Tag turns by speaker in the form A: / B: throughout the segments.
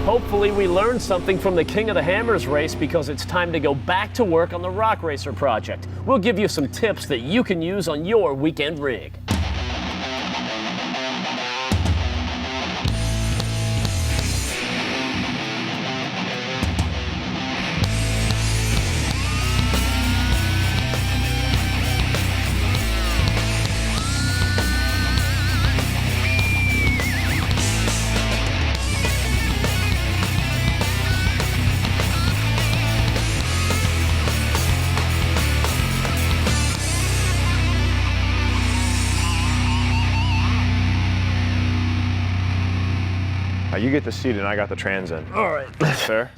A: Hopefully we learned something from the King of the Hammers race, because it's time to go back to work on the Rock Racer project. We'll give you some tips that you can use on your weekend rig.
B: You get the seat and I got the trans in.
A: All right.
B: That's fair?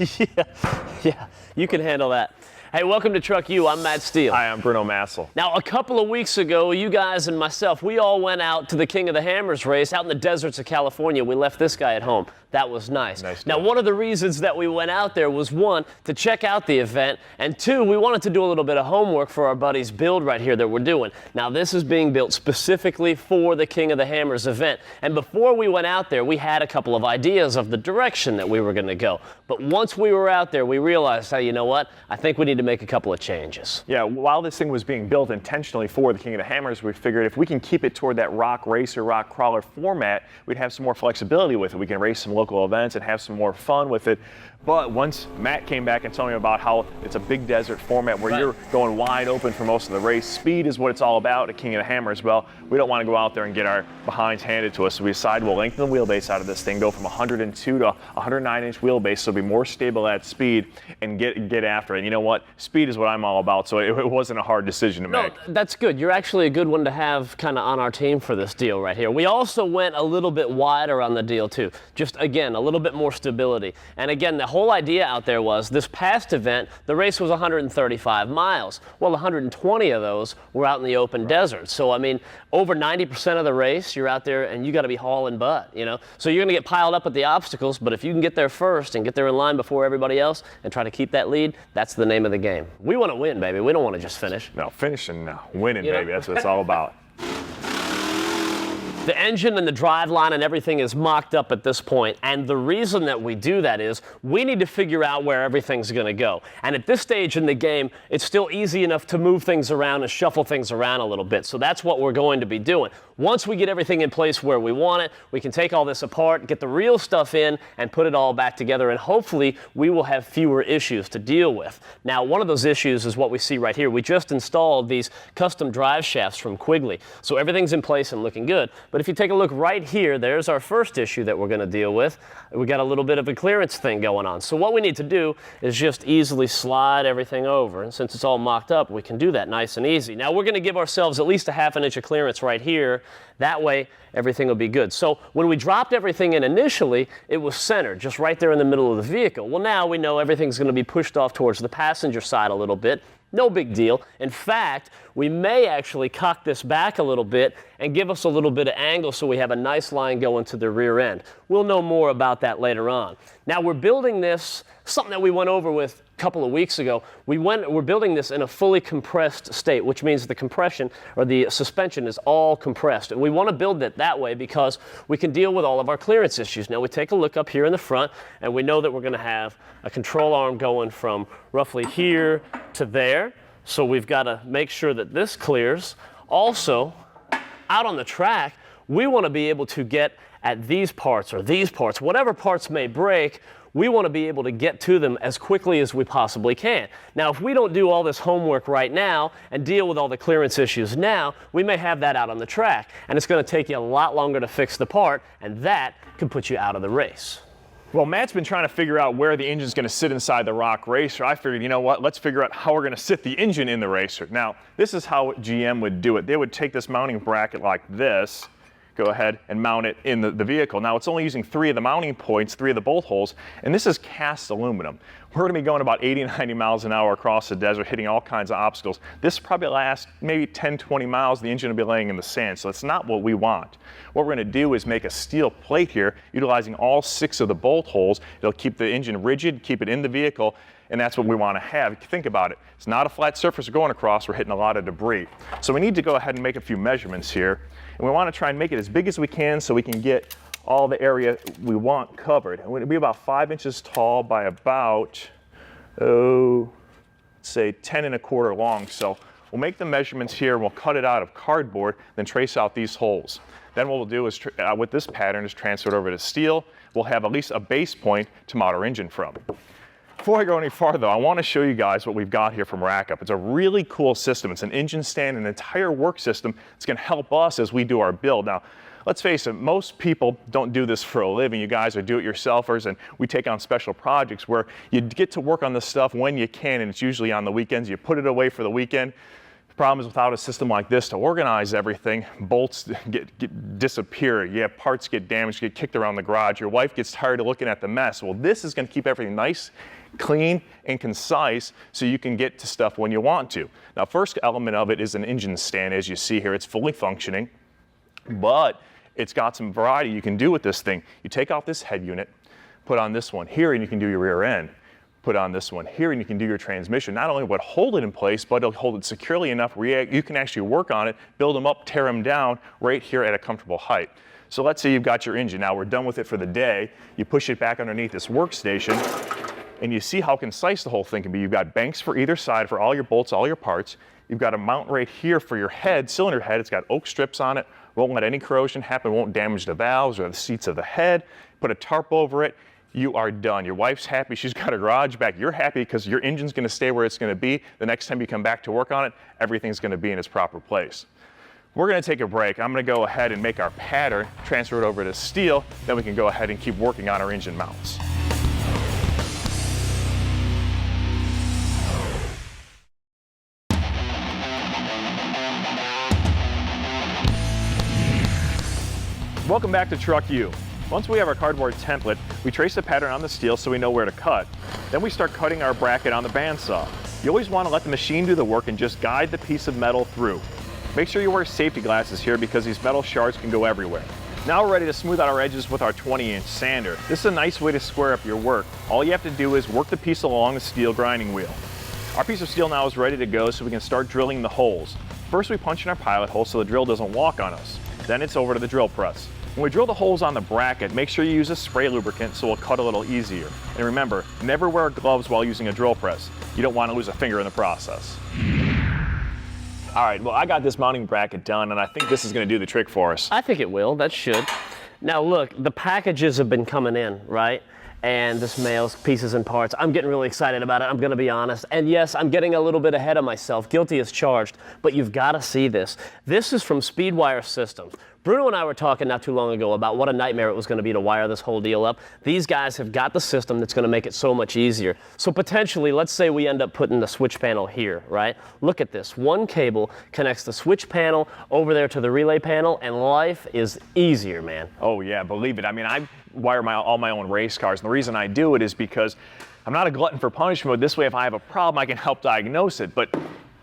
A: Yeah, you can handle that. Hey, welcome to TruckU. I'm Matt Steele.
B: Hi, I'm Bruno Massel.
A: Now, a couple of weeks ago, you guys and myself, we all went out to the King of the Hammers race out in the deserts of California. We left this guy at home. That was nice. Now, one of the reasons that we went out there was, one, to check out the event, and two, we wanted to do a little bit of homework for our buddy's build right here that we're doing. Now, this is being built specifically for the King of the Hammers event, and before we went out there, we had a couple of ideas of the direction that we were going to go. But once we were out there, we realized, hey, you know what? I think we need to make a couple of changes.
B: Yeah, while this thing was being built intentionally for the King of the Hammers, we figured if we can keep it toward that rock racer, rock crawler format, we'd have some more flexibility with it. We can race some local events and have some more fun with it. But once Matt came back and told me about how it's a big desert format where you're going wide open for most of the race, speed is what it's all about at King of the Hammers. Well, we don't want to go out there and get our behinds handed to us, so we decided we'll lengthen the wheelbase out of this thing, go from 102 to 109-inch wheelbase, so it'll be more stable at speed and get after it. And you know what? Speed is what I'm all about, so it wasn't a hard decision to make.
A: No, that's good. You're actually a good one to have kind of on our team for this deal right here. We also went a little bit wider on the deal too. Just, again, a little bit more stability. And again, the whole idea out there was, this past event, the race was 135 miles. Well, 120 of those were out in the open desert. So, I mean, over 90% of the race, you're out there and you got to be hauling butt, you know? So you're going to get piled up at the obstacles, but if you can get there first and get there in line before everybody else and try to keep that lead, that's the name of the game. We want to win, baby. We don't want to just finish.
B: No, finishing, no. Winning, baby. That's what it's all about.
A: The engine and the drive line and everything is mocked up at this point, and the reason that we do that is we need to figure out where everything's going to go. And at this stage in the game, it's still easy enough to move things around and shuffle things around a little bit. So that's what we're going to be doing. Once we get everything in place where we want it, we can take all this apart, get the real stuff in, and put it all back together, and hopefully we will have fewer issues to deal with. Now, one of those issues is what we see right here. We just installed these custom drive shafts from Quigley, so everything's in place and looking good. But if you take a look right here, there's our first issue that we're going to deal with. We got a little bit of a clearance thing going on. So what we need to do is just easily slide everything over. And since it's all mocked up, we can do that nice and easy. Now we're going to give ourselves at least a ½ inch of clearance right here. That way, everything will be good. So when we dropped everything in initially, it was centered, just right there in the middle of the vehicle. Well, now we know everything's going to be pushed off towards the passenger side a little bit. No big deal. In fact, we may actually cock this back a little bit and give us a little bit of angle so we have a nice line going to the rear end. We'll know more about that later on. Now we're building this, something that we went over with a couple of weeks ago. We're building this in a fully compressed state, which means the compression or the suspension is all compressed. And we want to build it that way because we can deal with all of our clearance issues. Now we take a look up here in the front and we know that we're going to have a control arm going from roughly here to there. So we've got to make sure that this clears. Also, out on the track, we want to be able to get at these parts or these parts, whatever parts may break, we want to be able to get to them as quickly as we possibly can. Now, if we don't do all this homework right now and deal with all the clearance issues now, we may have that out on the track, and it's going to take you a lot longer to fix the part, and that can put you out of the race.
B: Well, Matt's been trying to figure out where the engine's going to sit inside the Rock Racer. I figured, you know what, let's figure out how we're going to sit the engine in the Racer. Now, this is how GM would do it. They would take this mounting bracket like this, go ahead and mount it in the vehicle. Now, it's only using 3 of the mounting points, 3 of the bolt holes, and this is cast aluminum. We're going to be going about 80, 90 miles an hour across the desert, hitting all kinds of obstacles. This probably lasts maybe 10, 20 miles. The engine will be laying in the sand, so it's not what we want. What we're going to do is make a steel plate here, utilizing all 6 of the bolt holes. It'll keep the engine rigid, keep it in the vehicle, and that's what we want to have. Think about it. It's not a flat surface we're going across. We're hitting a lot of debris. So we need to go ahead and make a few measurements here, and we want to try and make it as big as we can so we can get all the area we want covered. And it'll be about 5 inches tall by about, say 10 1/4 long. So we'll make the measurements here, and we'll cut it out of cardboard, then trace out these holes. Then what we'll do is, with this pattern, is transfer it over to steel. We'll have at least a base point to mount our engine from. Before I go any farther, I want to show you guys what we've got here from RackUp. It's a really cool system. It's an engine stand, an entire work system. It's going to help us as we do our build. Now, let's face it, most people don't do this for a living. You guys are do-it-yourselfers, and we take on special projects where you get to work on this stuff when you can, and it's usually on the weekends. You put it away for the weekend. The problem is, without a system like this to organize everything, bolts disappear. Yeah, parts get damaged, get kicked around the garage. Your wife gets tired of looking at the mess. Well, this is going to keep everything nice, clean, and concise so you can get to stuff when you want to. Now, first element of it is an engine stand. As you see here, it's fully functioning, but it's got some variety you can do with this thing. You take off this head unit, put on this one here, and you can do your rear end. Put on this one here, and you can do your transmission. Not only will it hold it in place, but it'll hold it securely enough where you can actually work on it, build them up, tear them down right here at a comfortable height. So let's say you've got your engine. Now we're done with it for the day. You push it back underneath this workstation, and you see how concise the whole thing can be. You've got banks for either side for all your bolts, all your parts. You've got a mount right here for your head, cylinder head. It's got oak strips on it. Won't let any corrosion happen, won't damage the valves or the seats of the head. Put a tarp over it. You are done. Your wife's happy. She's got a garage back. You're happy because your engine's going to stay where it's going to be. The next time you come back to work on it, everything's going to be in its proper place. We're going to take a break. I'm going to go ahead and make our pattern, transfer it over to steel, then we can go ahead and keep working on our engine mounts. Welcome back to TruckU. Once we have our cardboard template, we trace the pattern on the steel so we know where to cut. Then we start cutting our bracket on the bandsaw. You always want to let the machine do the work and just guide the piece of metal through. Make sure you wear safety glasses here because these metal shards can go everywhere. Now we're ready to smooth out our edges with our 20-inch sander. This is a nice way to square up your work. All you have to do is work the piece along the steel grinding wheel. Our piece of steel now is ready to go, so we can start drilling the holes. First we punch in our pilot hole so the drill doesn't walk on us. Then it's over to the drill press. When we drill the holes on the bracket, make sure you use a spray lubricant so it'll cut a little easier. And remember, never wear gloves while using a drill press. You don't want to lose a finger in the process. All right, well, I got this mounting bracket done, and I think this is going to do the trick for us.
A: I think it will. That should. Now look, the packages have been coming in, right? And this mail's pieces and parts. I'm getting really excited about it, I'm gonna be honest. And yes, I'm getting a little bit ahead of myself. Guilty as charged, but you've gotta see this. This is from Speedwire System. Bruno and I were talking not too long ago about what a nightmare it was gonna be to wire this whole deal up. These guys have got the system that's gonna make it so much easier. So potentially, let's say we end up putting the switch panel here, right? Look at this, one cable connects the switch panel over there to the relay panel, and life is easier, man.
B: Oh yeah, believe it. I mean, I wire all my own race cars, and the reason I do it is because I'm not a glutton for punishment. This way, if I have a problem, I can help diagnose it. But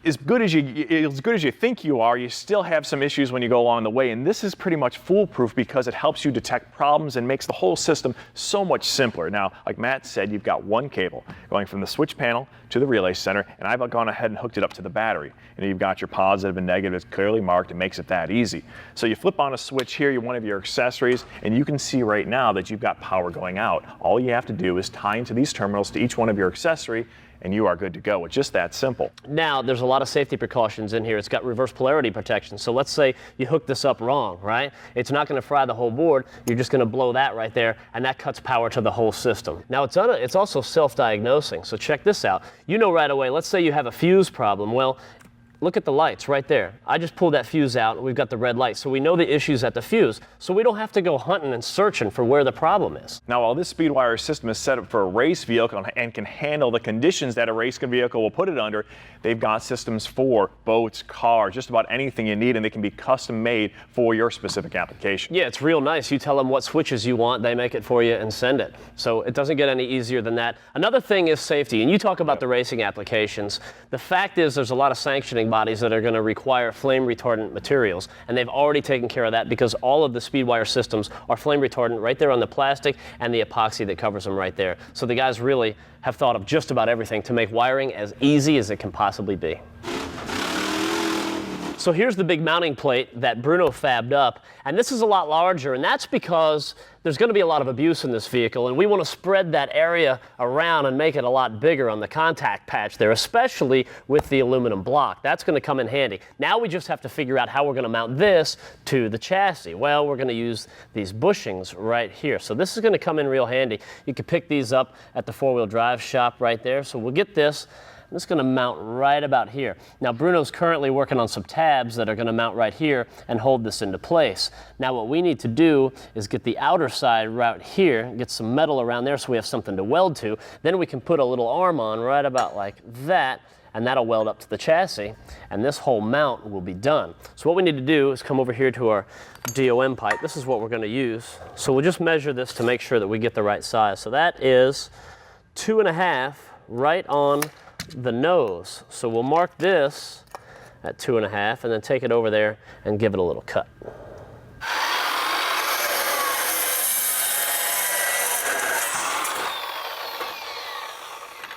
B: as good as you think you are, you still have some issues when you go along the way, and this is pretty much foolproof because it helps you detect problems and makes the whole system so much simpler. Now, like Matt said, you've got one cable going from the switch panel to the relay center, and I've gone ahead and hooked it up to the battery. And you've got your positive and negative, it's clearly marked, it makes it that easy. So you flip on a switch here, one of your accessories, and you can see right now that you've got power going out. All you have to do is tie into these terminals to each one of your accessory, and you are good to go. It's just that simple.
A: Now, there's a lot of safety precautions in here. It's got reverse polarity protection. So let's say you hook this up wrong, right? It's not going to fry the whole board. You're just going to blow that right there, and that cuts power to the whole system. Now, it's also self-diagnosing. So check this out. You know right away, let's say you have a fuse problem. Well, look at the lights right there. I just pulled that fuse out, and we've got the red light. So we know the issue's at the fuse, so we don't have to go hunting and searching for where the problem is.
B: Now, while this Speedwire system is set up for a race vehicle and can handle the conditions that a race vehicle will put it under, they've got systems for boats, cars, just about anything you need, and they can be custom made for your specific application.
A: Yeah, it's real nice. You tell them what switches you want, they make it for you and send it. So it doesn't get any easier than that. Another thing is safety, and you talk about the racing applications. The fact is there's a lot of sanctioning bodies that are going to require flame retardant materials, and they've already taken care of that because all of the Speedwire systems are flame retardant right there on the plastic and the epoxy that covers them right there. So the guys really have thought of just about everything to make wiring as easy as it can possibly be. So here's the big mounting plate that Bruno fabbed up, and this is a lot larger, and that's because there's going to be a lot of abuse in this vehicle, and we want to spread that area around and make it a lot bigger on the contact patch there, especially with the aluminum block. That's going to come in handy. Now we just have to figure out how we're going to mount this to the chassis. Well, we're going to use these bushings right here. So this is going to come in real handy. You can pick these up at the four-wheel drive shop right there. So we'll get this. This is going to mount right about here. Now Bruno's currently working on some tabs that are going to mount right here and hold this into place. Now what we need to do is get the outer side right here, get some metal around there so we have something to weld to. Then we can put a little arm on right about like that, and that'll weld up to the chassis, and this whole mount will be done. So what we need to do is come over here to our DOM pipe. This is what we're going to use. So we'll just measure this to make sure that we get the right size. So that is 2.5 right on the nose. So we'll mark this at 2.5 and then take it over there and give it a little cut.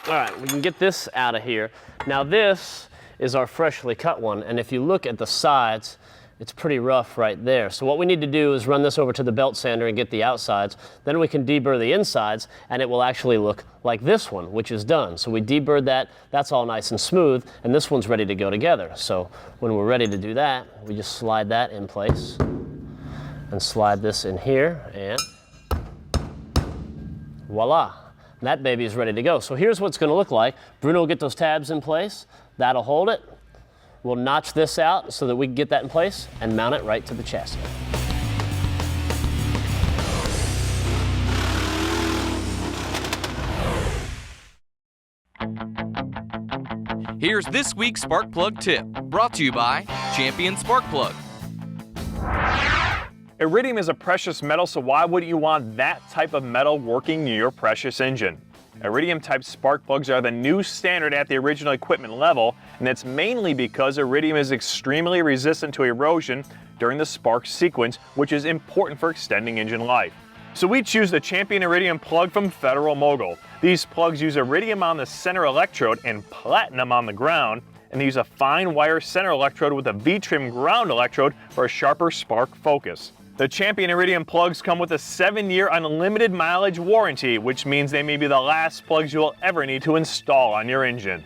A: All right, we can get this out of here. Now this is our freshly cut one, and if you look at the sides, it's pretty rough right there. So what we need to do is run this over to the belt sander and get the outsides. Then we can deburr the insides, and it will actually look like this one, which is done. So we deburred that, that's all nice and smooth, and this one's ready to go together. So when we're ready to do that, we just slide that in place and slide this in here, and voila. That baby is ready to go. So here's what it's going to look like. Bruno will get those tabs in place. That'll hold it. We'll notch this out so that we can get that in place and mount it right to the chassis.
C: Here's this week's Spark Plug tip, brought to you by Champion Spark Plug.
B: Iridium is a precious metal, so why wouldn't you want that type of metal working in your precious engine? Iridium-type spark plugs are the new standard at the original equipment level, and that's mainly because iridium is extremely resistant to erosion during the spark sequence, which is important for extending engine life. So we choose the Champion Iridium plug from Federal Mogul. These plugs use iridium on the center electrode and platinum on the ground, and they use a fine wire center electrode with a V-trim ground electrode for a sharper spark focus. The Champion Iridium plugs come with a 7-year unlimited mileage warranty, which means they may be the last plugs you will ever need to install on your engine.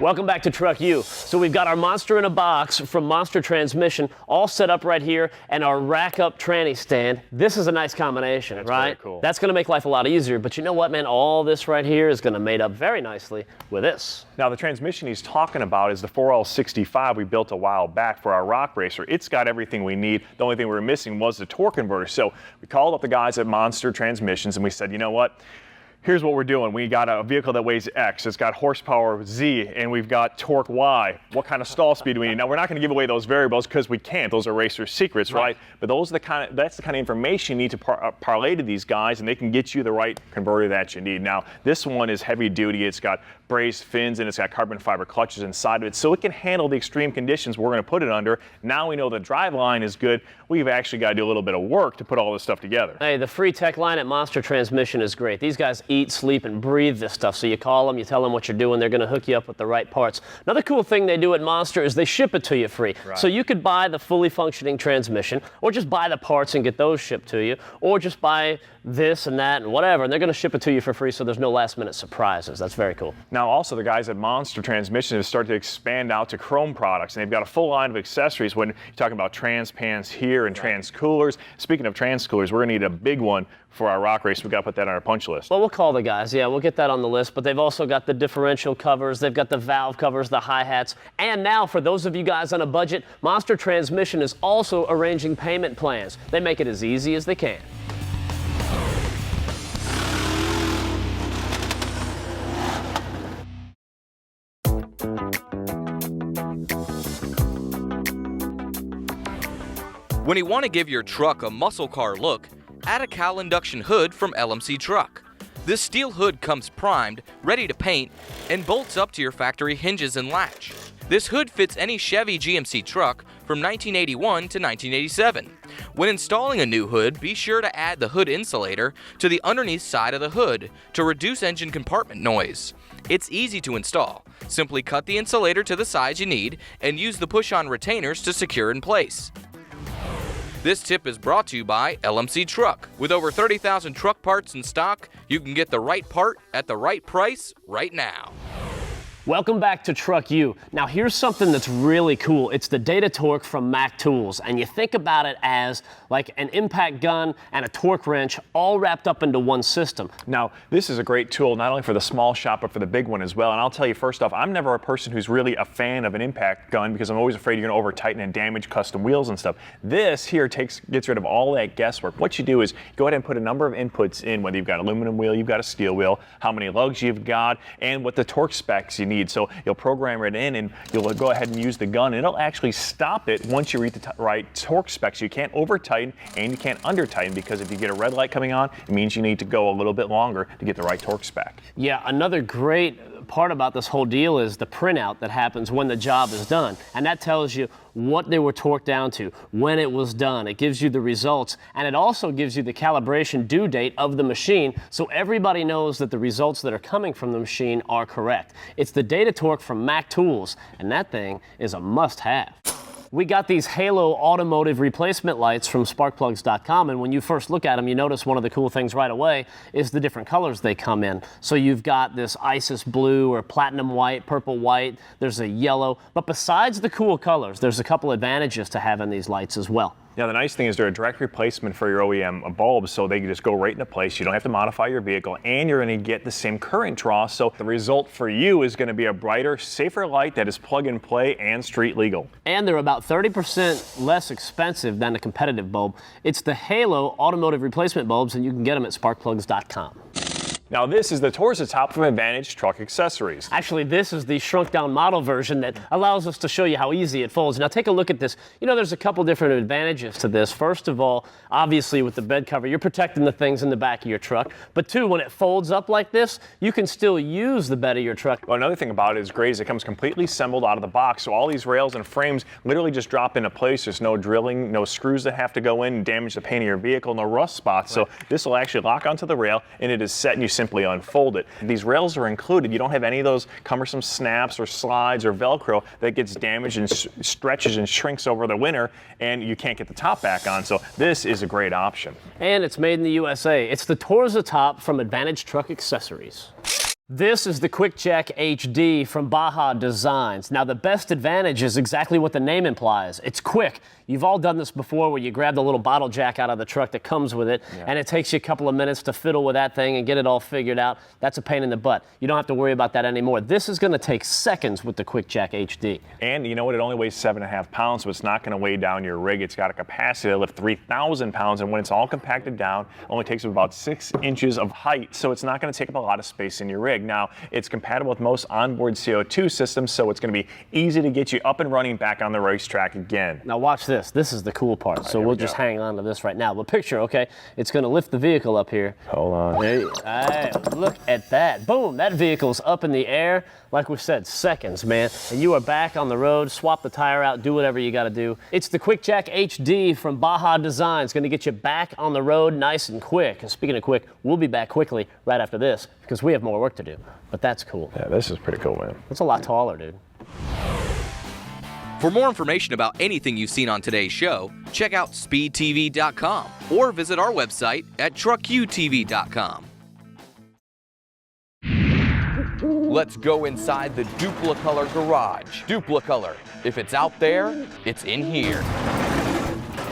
A: Welcome back to TruckU. So we've got our Monster in a Box from Monster Transmission all set up right here, and our rack-up tranny stand. This is a nice combination,
B: That's
A: right?
B: very cool.
A: That's going to make life a lot easier, but you know what, man? All this right here is going to mate up very nicely with this.
B: Now the transmission he's talking about is the 4L65 we built a while back for our rock racer. It's got everything we need. The only thing we were missing was the torque converter. So we called up the guys at Monster Transmissions and we said, you know what? Here's what we're doing. We got a vehicle that weighs X, it's got horsepower Z, and we've got torque Y. What kind of stall speed do we need? Now, we're not going to give away those variables because we can't. Those are racer secrets, right? But those are that's the kind of information you need to parlay to these guys, and they can get you the right converter that you need. Now, this one is heavy duty. It's got brazed fins, and it's got carbon fiber clutches inside of it, so it can handle the extreme conditions we're going to put it under. Now we know the drive line is good. We've actually got to do a little bit of work to put all this stuff together.
A: Hey, the free tech line at Monster Transmission is great. These guys eat, sleep, and breathe this stuff. So you call them, you tell them what you're doing, they're going to hook you up with the right parts. Another cool thing they do at Monster is they ship it to you free.
B: Right.
A: So you could buy the fully functioning transmission, or just buy the parts and get those shipped to you, or just buy this and that and whatever, and they're going to ship it to you for free, so there's no last-minute surprises. That's very cool.
B: Now, also, the guys at Monster Transmission have started to expand out to chrome products, and they've got a full line of accessories when you're talking about trans pans here and trans coolers. Speaking of trans coolers, we're going to need a big one for our rock race. We've got to put that on our punch list.
A: Well, we'll call the guys. Yeah, we'll get that on the list. But they've also got the differential covers. They've got the valve covers, the hi-hats. And now, for those of you guys on a budget, Monster Transmission is also arranging payment plans. They make it as easy as they can.
C: When you want to give your truck a muscle car look, add a cowl induction hood from LMC Truck. This steel hood comes primed, ready to paint, and bolts up to your factory hinges and latch. This hood fits any Chevy GMC truck from 1981 to 1987. When installing a new hood, be sure to add the hood insulator to the underneath side of the hood to reduce engine compartment noise. It's easy to install. Simply cut the insulator to the size you need and use the push-on retainers to secure in place. This tip is brought to you by LMC Truck. With over 30,000 truck parts in stock, you can get the right part at the right price right now.
A: Welcome back to TruckU. Now here's something that's really cool. It's the data torque from Mac Tools, and you think about it as like an impact gun and a torque wrench all wrapped up into one system.
B: Now, this is a great tool not only for the small shop but for the big one as well. And I'll tell you first off, I'm never a person who's really a fan of an impact gun because I'm always afraid you're going to over tighten and damage custom wheels and stuff. This here gets rid of all that guesswork. What you do is go ahead and put a number of inputs in, whether you've got an aluminum wheel, you've got a steel wheel, how many lugs you've got, and what the torque specs you need. So you'll program it in and you'll go ahead and use the gun, and it'll actually stop it once you reach the right torque specs. You can't over tighten and you can't under tighten, because if you get a red light coming on, it means you need to go a little bit longer to get the right torque spec.
A: Yeah, another great part about this whole deal is the printout that happens when the job is done, and that tells you what they were torqued down to, when it was done. It gives you the results, and it also gives you the calibration due date of the machine, so everybody knows that the results that are coming from the machine are correct. It's the data torque from Mac Tools, and that thing is a must-have. We got these Halo automotive replacement lights from sparkplugs.com, and when you first look at them, you notice one of the cool things right away is the different colors they come in. So you've got this Isis blue or platinum white, purple white, there's a yellow, but besides the cool colors, there's a couple advantages to having these lights as well.
B: Now, the nice thing is they're a direct replacement for your OEM bulbs, so they can just go right into place. You don't have to modify your vehicle, and you're going to get the same current draw, so the result for you is going to be a brighter, safer light that is plug and play and street legal.
A: And they're about 30% less expensive than a competitive bulb. It's the Halo automotive replacement bulbs, and you can get them at sparkplugs.com.
B: Now, this is the towards the top from Advantage Truck Accessories.
A: Actually, this is the shrunk down model version that allows us to show you how easy it folds. Now take a look at this. You know, there's a couple different advantages to this. First of all, obviously with the bed cover, you're protecting the things in the back of your truck. But two, when it folds up like this, you can still use the bed of your truck.
B: Well, another thing about it is great is it comes completely assembled out of the box. So all these rails and frames literally just drop into place. There's no drilling, no screws that have to go in and damage the paint of your vehicle, no rust spots. Right. So this will actually lock onto the rail, and it is set, and you simply unfold it. These rails are included. You don't have any of those cumbersome snaps or slides or Velcro that gets damaged and stretches and shrinks over the winter, and you can't get the top back on. So this is a great option.
A: And it's made in the USA. It's the towards the top from Advantage Truck Accessories. This is the Quick Jack HD from Baja Designs. Now the best advantage is exactly what the name implies. It's quick. You've all done this before where you grab the little bottle jack out of the truck that comes with it, and it takes you a couple of minutes to fiddle with that thing and get it all figured out. That's a pain in the butt. You don't have to worry about that anymore. This is going to take seconds with the Quick Jack HD.
B: And you know what? It only weighs 7.5 pounds, so it's not going to weigh down your rig. It's got a capacity to lift 3,000 pounds, and when it's all compacted down, it only takes up about 6 inches of height, so it's not going to take up a lot of space in your rig. Now, it's compatible with most onboard CO2 systems, so it's going to be easy to get you up and running back on the racetrack again.
A: Now watch this. This is the cool part. So we'll just hang on to this right now. But picture, okay, it's going to lift the vehicle up here.
B: Hold on.
A: Hey, look at that. Boom, that vehicle's up in the air. Like we said, seconds, man. And you are back on the road. Swap the tire out. Do whatever you got to do. It's the Quick Jack HD from Baja Designs. Going to get you back on the road nice and quick. And speaking of quick, we'll be back quickly right after this because we have more work to do. But that's cool.
B: Yeah, this is pretty cool, man.
A: That's a lot taller, dude.
C: For more information about anything you've seen on today's show, check out speedtv.com or visit our website at truckutv.com. Let's go inside the Duplicolor garage. Duplicolor. If it's out there, it's in here.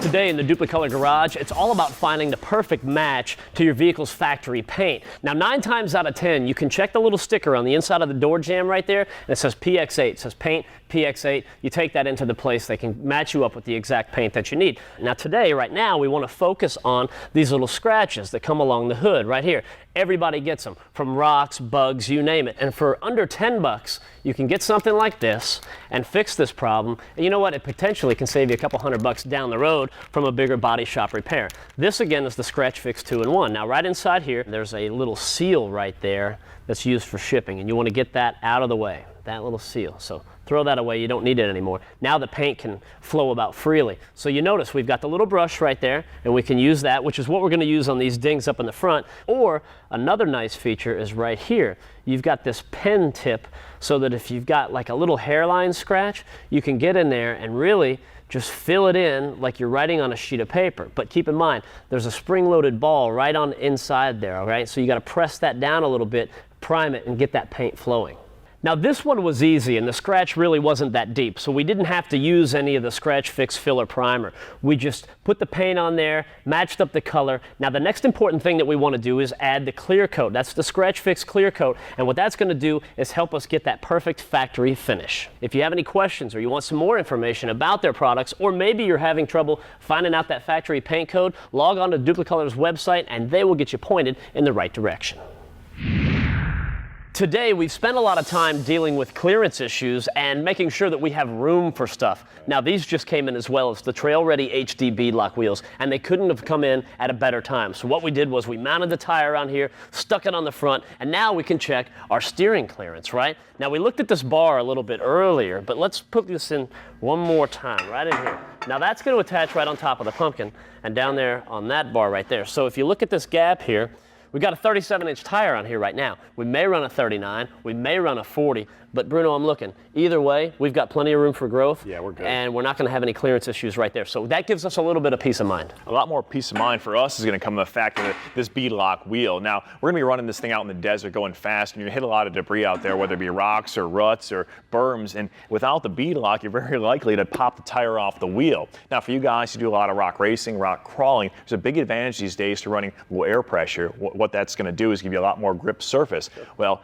A: Today in the Duplicolor Garage, it's all about finding the perfect match to your vehicle's factory paint. Now, 9 times out of 10, you can check the little sticker on the inside of the door jamb right there, and it says PX8. It says paint PX8. You take that into the place, they can match you up with the exact paint that you need. Now today, right now, we want to focus on these little scratches that come along the hood right here. Everybody gets them, from rocks, bugs, you name it. And for under 10 bucks, you can get something like this and fix this problem. And you know what? It potentially can save you a couple $100 down the road from a bigger body shop repair. This again is the Scratch Fix 2-in-1. Now right inside here, there's a little seal right there that's used for shipping, and you want to get that out of the way, that little seal. So throw that away. You don't need it anymore. Now the paint can flow about freely. So you notice we've got the little brush right there, and we can use that, which is what we're going to use on these dings up in the front. Or another nice feature is right here. You've got this pen tip so that if you've got like a little hairline scratch, you can get in there and really just fill it in like you're writing on a sheet of paper. But keep in mind, there's a spring-loaded ball right on inside there, all right? So you got to press that down a little bit, prime it, and get that paint flowing. Now this one was easy, and the scratch really wasn't that deep, so we didn't have to use any of the Scratch Fix filler primer. We just put the paint on there, matched up the color. Now the next important thing that we want to do is add the clear coat. That's the Scratch Fix clear coat, and what that's going to do is help us get that perfect factory finish. If you have any questions or you want some more information about their products, or maybe you're having trouble finding out that factory paint code, log on to Duplicolor's website and they will get you pointed in the right direction. Today, we've spent a lot of time dealing with clearance issues and making sure that we have room for stuff. Now, these just came in as well as the Trail Ready HD beadlock wheels, and they couldn't have come in at a better time. So what we did was we mounted the tire on here, stuck it on the front, and now we can check our steering clearance, right? Now, we looked at this bar a little bit earlier, but let's put this in one more time, right in here. Now, that's going to attach right on top of the pumpkin and down there on that bar right there. So if you look at this gap here, we've got a 37-inch tire on here right now. We may run a 39, we may run a 40, but Bruno, I'm looking. Either way, we've got plenty of room for growth.
B: Yeah, we're good.
A: And we're not going to have any clearance issues right there. So that gives us a little bit of peace of mind.
B: A lot more peace of mind for us is going to come from the fact of this beadlock wheel. Now, we're going to be running this thing out in the desert going fast, and you're going to hit a lot of debris out there, whether it be rocks or ruts or berms. And without the beadlock, you're very likely to pop the tire off the wheel. Now, for you guys who do a lot of rock racing, rock crawling, there's a big advantage these days to running low air pressure. What that's going to do is give you a lot more grip surface. Well,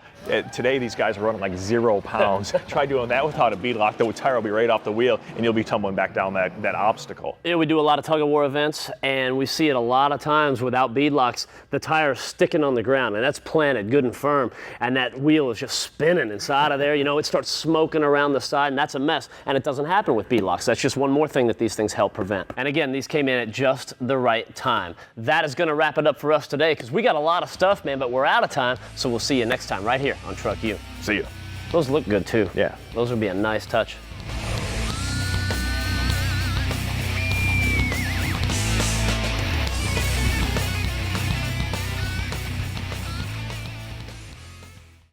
B: today these guys are running like 0 pounds. Try doing that without a beadlock, the tire will be right off the wheel and you'll be tumbling back down that obstacle.
A: Yeah, we do a lot of tug-of-war events, and we see it a lot of times without beadlocks, the tire's sticking on the ground, and that's planted good and firm, and that wheel is just spinning inside of there. You know, it starts smoking around the side, and that's a mess, and it doesn't happen with beadlocks. That's just one more thing that these things help prevent. And again, these came in at just the right time. That is going to wrap it up for us today, because we got a lot of stuff, man, but we're out of time, so we'll see you next time right here on TruckU.
B: See you.
A: Those look good too.
B: Yeah.
A: Those would be a nice touch.